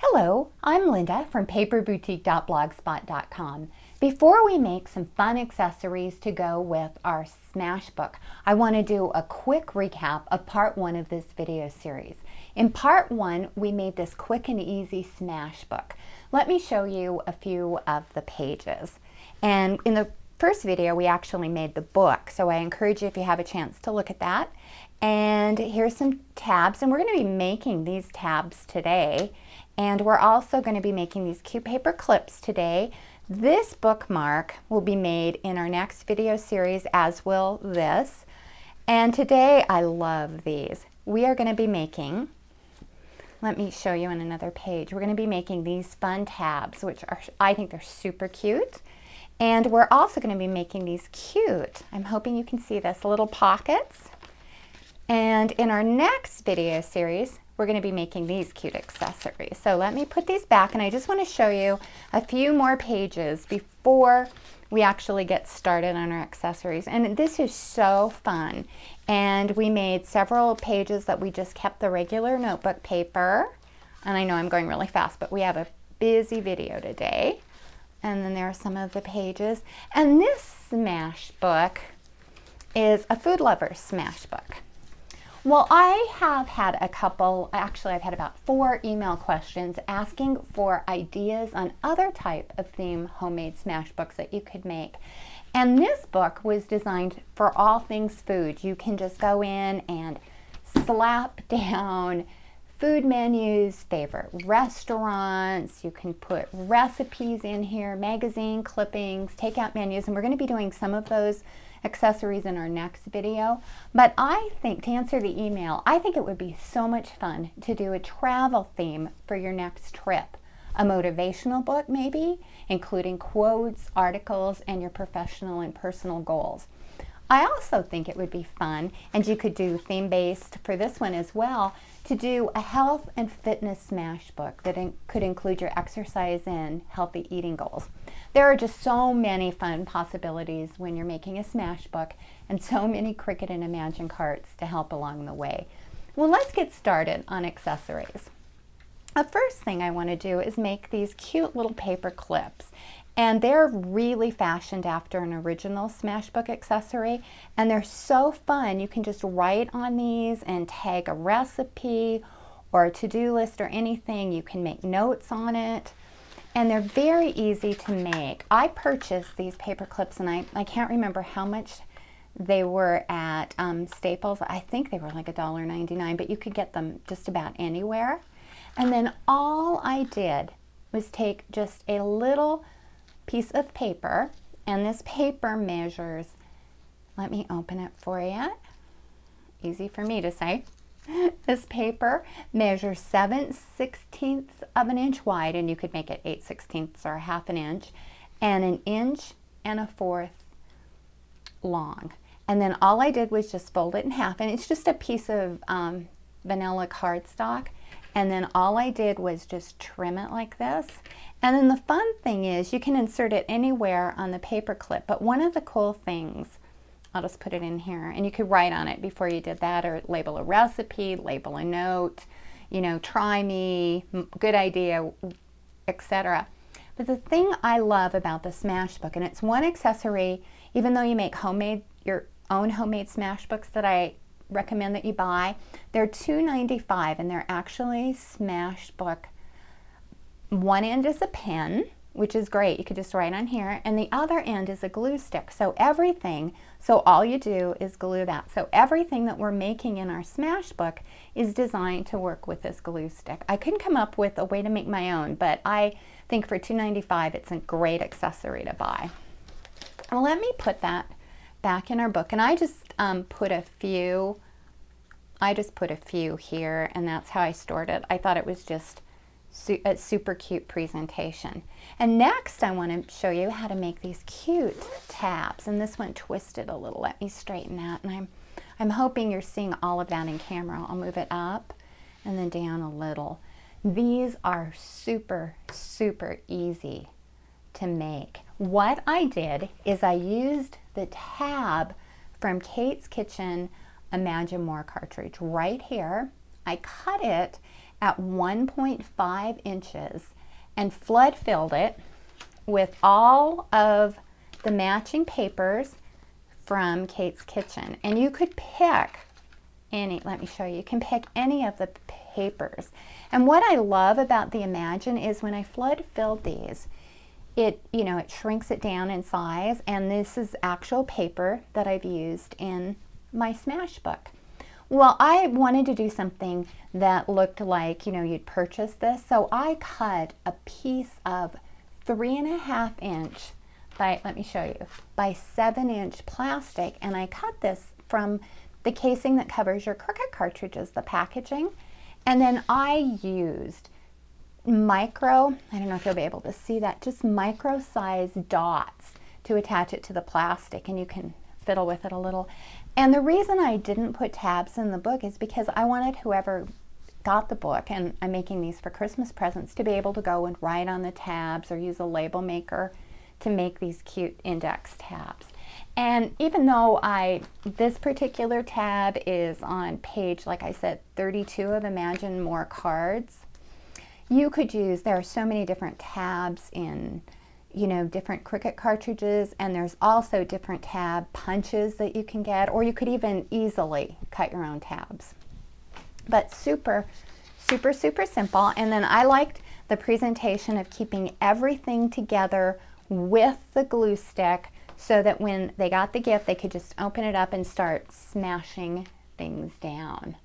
Hello, I'm Linda from paperboutique.blogspot.com. Before we make some fun accessories to go with our Smash Book, I want to do a quick recap of part one of this video series. In part one, we made this quick and easy Smash Book. Let me show you a few of the pages. And in the first video, we actually made the book, so I encourage you if you have a chance to look at that. And here's some tabs, and we're going to be making these tabs today. And we're also going to be making these cute paper clips today. This bookmark will be made in our next video series, as will this. And today, I love these. We are going to be making, let me show you on another page. We're going to be making these fun tabs, which are, I think they're super cute. And we're also going to be making these cute, I'm hoping you can see this, little pockets. And in our next video series, we're going to be making these cute accessories. So let me put these back, and I just want to show you a few more pages before we actually get started on our accessories. And this is so fun. And we made several pages that we just kept the regular notebook paper. And I know I'm going really fast, but we have a busy video today. And then there are some of the pages. And this Smash Book is a food lover's Smash Book. Well, I have had a couple, actually I've had about 4 email questions asking for ideas on other type of theme homemade Smash Books that you could make. And this book was designed for all things food. You can just go in and slap down food menus, favorite restaurants, you can put recipes in here, magazine clippings, takeout menus, and we're going to be doing some of those accessories in our next video. But I think, to answer the email, I think it would be so much fun to do a travel theme for your next trip. A motivational book maybe, including quotes, articles, and your professional and personal goals. I also think it would be fun, and you could do theme-based for this one as well, to do a health and fitness Smash Book that could include your exercise and healthy eating goals. There are just so many fun possibilities when you're making a Smash Book, and so many Cricut and Imagine carts to help along the way. Well, let's get started on accessories. The first thing I want to do is make these cute little paper clips. And they're really fashioned after an original Smash Book accessory, and they're so fun. You can just write on these and tag a recipe or a to-do list or anything. You can make notes on it, and they're very easy to make. I purchased these paper clips, and I can't remember how much they were at Staples. I think they were like $1.99, but you could get them just about anywhere. And then all I did was take just a little piece of paper, and this paper measures, let me open it for you, easy for me to say. This paper measures 7/16 of an inch wide, and you could make it 8/16 or 1/2 an inch, and 1 1/4 inches long. And then all I did was just fold it in half, and it's just a piece of vanilla cardstock. And then all I did was just trim it like this. And then the fun thing is you can insert it anywhere on the paper clip. But one of the cool things, I'll just put it in here, and you could write on it before you did that, or label a recipe, label a note, you know, try me, good idea, etc. But the thing I love about the Smash Book, and it's one accessory, even though you make your own homemade Smash Books that I recommend that you buy, they're $2.95, and they're actually Smash Book. One end is a pen, which is great. You could just write on here, and the other end is a glue stick. So all you do is glue that. So everything that we're making in our Smash Book is designed to work with this glue stick. I couldn't come up with a way to make my own, but I think for $2.95 it's a great accessory to buy. Well, let me put that back in our book, and I just put a few here, and that's how I stored it. I thought it was just a super cute presentation. And next I want to show you how to make these cute tabs, and this one twisted a little. Let me straighten that, and I'm hoping you're seeing all of that in camera. I'll move it up and then down a little. These are super easy to make. What I did is I used the tab from Kate's Kitchen Imagine More cartridge right here. I cut it at 1.5 inches and flood filled it with all of the matching papers from Kate's Kitchen. And you could pick any, let me show you, you can pick any of the papers. And what I love about the Imagine is when I flood filled these, it shrinks it down in size, and this is actual paper that I've used in my Smash book. Well, I wanted to do something that looked like, you'd purchase this, so I cut a piece of 3.5 inch by, let me show you, by 7 inch plastic, and I cut this from the casing that covers your Cricut cartridges, the packaging, and then I used micro, I don't know if you'll be able to see that, just micro size dots to attach it to the plastic, and you can fiddle with it a little. And the reason I didn't put tabs in the book is because I wanted whoever got the book, and I'm making these for Christmas presents, to be able to go and write on the tabs or use a label maker to make these cute index tabs. And even though this particular tab is on page, like I said, 32 of Imagine More Cards, you could use, there are so many different tabs in, different Cricut cartridges, and there's also different tab punches that you can get, or you could even easily cut your own tabs. But super, super, super simple. And then I liked the presentation of keeping everything together with the glue stick so that when they got the gift, they could just open it up and start smashing things down.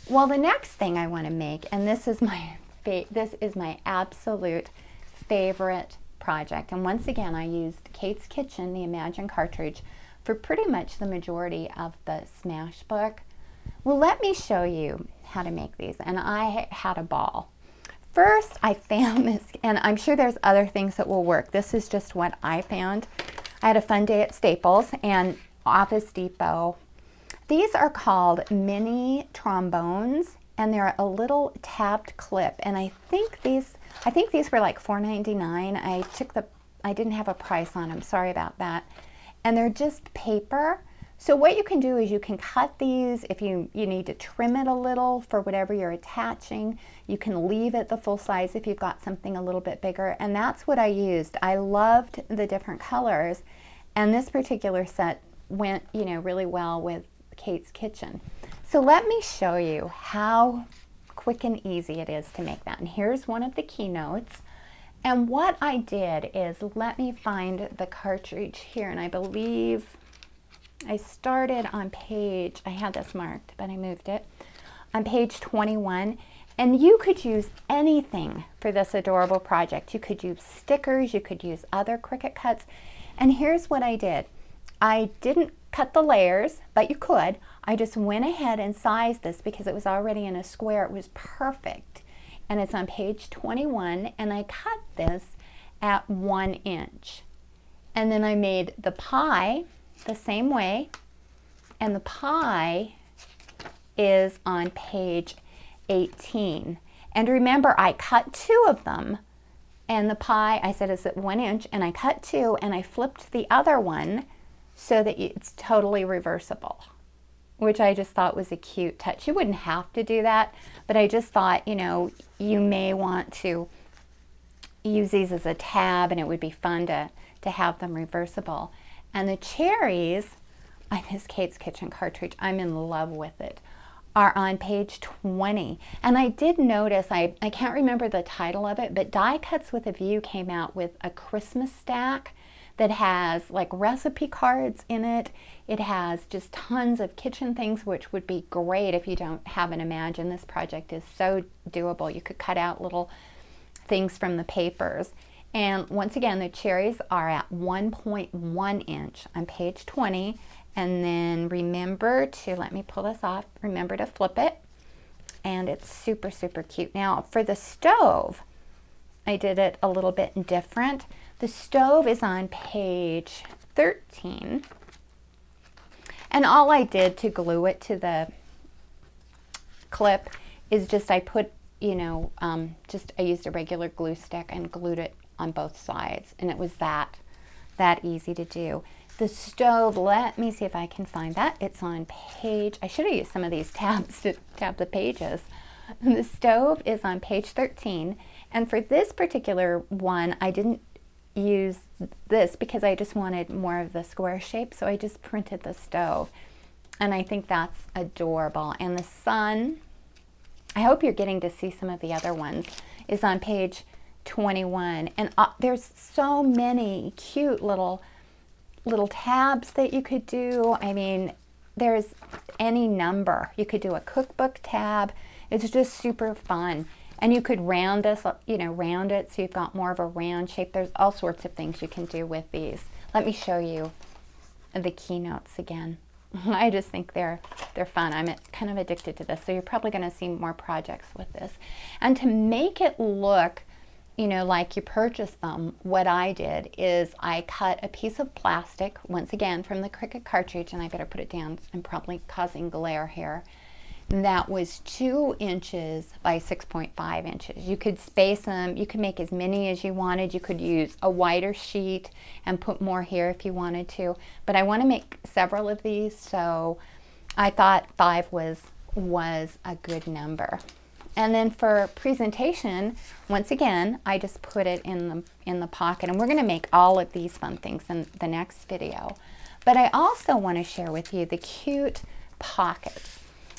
Well, the next thing I want to make, and this is my absolute favorite project, and once again I used Kate's Kitchen, the Imagine cartridge, for pretty much the majority of the Smash book. Well, let me show you how to make these, and I had a ball. First, I found this, and I'm sure there's other things that will work. This is just what I found. I had a fun day at Staples and Office Depot. These are called mini trombones, and they're a little tabbed clip, and I think these were like $4.99. I didn't have a price on them, sorry about that. And they're just paper. So what you can do is you can cut these if you need to trim it a little for whatever you're attaching. You can leave it the full size if you've got something a little bit bigger, and that's what I used. I loved the different colors, and this particular set went really well with Kate's Kitchen. So let me show you how quick and easy it is to make that. And here's one of the keynotes. And what I did is, let me find the cartridge here, and I believe I started on page, I had this marked, but I moved it, on page 21. And you could use anything for this adorable project. You could use stickers, you could use other Cricut cuts. And here's what I did. I didn't cut the layers, but you could. I just went ahead and sized this because it was already in a square. It was perfect. And it's on page 21, and I cut this at 1 inch. And then I made the pie the same way, and the pie is on page 18. And remember, I cut 2 of them, and the pie, I said, is at 1 inch, and I cut 2, and I flipped the other one so that it's totally reversible, which I just thought was a cute touch. You wouldn't have to do that, but I just thought, you may want to use these as a tab, and it would be fun to have them reversible. And the cherries on this Kate's Kitchen cartridge, I'm in love with it, are on page 20. And I did notice, I can't remember the title of it, but Die Cuts with a View came out with a Christmas stack that has like recipe cards in it. It has just tons of kitchen things, which would be great if you don't have an Imagine. This project is so doable. You could cut out little things from the papers. And once again, the cherries are at 1.1 inch on page 20. And then remember to, let me pull this off, remember to flip it. And it's super, super cute. Now for the stove, I did it a little bit different. The stove is on page 13. And all I did to glue it to the clip is just I put, I used a regular glue stick and glued it on both sides, and it was that easy to do. The stove, let me see if I can find that. It's on page, I should have used some of these tabs to tab the pages. The stove is on page 13, and for this particular one, I didn't use this because I just wanted more of the square shape, so I just printed the stove, and I think that's adorable. And the sun, I hope you're getting to see some of the other ones, is on page 21, and there's so many cute little tabs that you could do. I mean, there's any number. You could do a cookbook tab. It's just super fun. And you could round this, round it so you've got more of a round shape. There's all sorts of things you can do with these. Let me show you the keynotes again. I just think they're fun. I'm kind of addicted to this, so you're probably going to see more projects with this. And to make it look, like you purchased them, what I did is I cut a piece of plastic, once again from the Cricut cartridge, and I better put it down. I'm probably causing glare here. That was 2 inches by 6.5 inches. You could space them. You could make as many as you wanted. You could use a wider sheet and put more here if you wanted to. But I want to make several of these, so I thought 5 was a good number. And then for presentation, once again, I just put it in the pocket. And we're going to make all of these fun things in the next video. But I also want to share with you the cute pockets.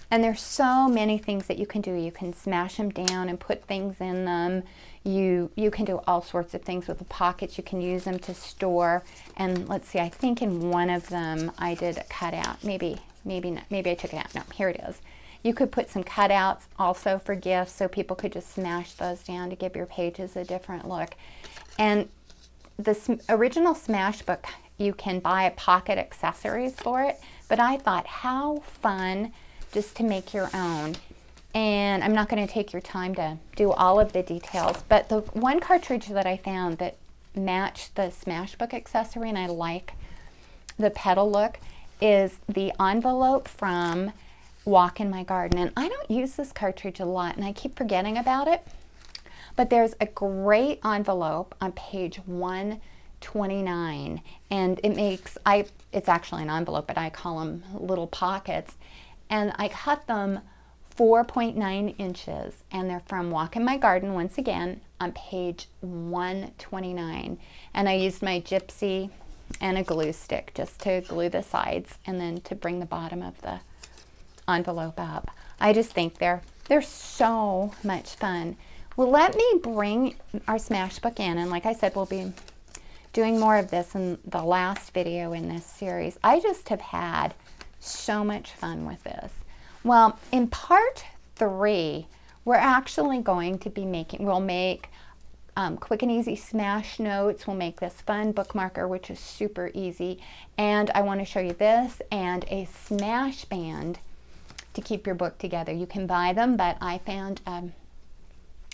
And there's so many things that you can do. You can smash them down and put things in them. You can do all sorts of things with the pockets. You can use them to store. And let's see, I think in one of them I did a cutout. Maybe not. Maybe I took it out. No, here it is. You could put some cutouts also for gifts, so people could just smash those down to give your pages a different look. And the original Smashbook, you can buy pocket accessories for it. But I thought, how fun just to make your own. And I'm not going to take your time to do all of the details, but the one cartridge that I found that matched the Smashbook accessory, and I like the petal look, is the envelope from Walk in My Garden. And I don't use this cartridge a lot, and I keep forgetting about it, but there's a great envelope on page 129, and it's actually an envelope, but I call them little pockets. And I cut them 4.9 inches, and they're from Walk in My Garden, once again, on page 129. And I used my Gypsy and a glue stick just to glue the sides and then to bring the bottom of the envelope up. I just think they're so much fun. Well, let me bring our Smashbook in, and like I said, we'll be doing more of this in the last video in this series. I just have had so much fun with this. Well, in part 3, we're actually going to be we'll make quick and easy smash notes. We'll make this fun bookmarker, which is super easy. And I want to show you this and a smash band to keep your book together. You can buy them, but I found an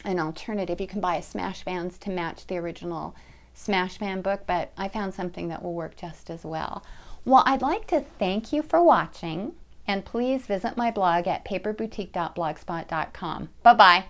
alternative. You can buy a smash bands to match the original Smash Band book, but I found something that will work just as well. Well, I'd like to thank you for watching, and please visit my blog at paperboutique.blogspot.com. Bye-bye.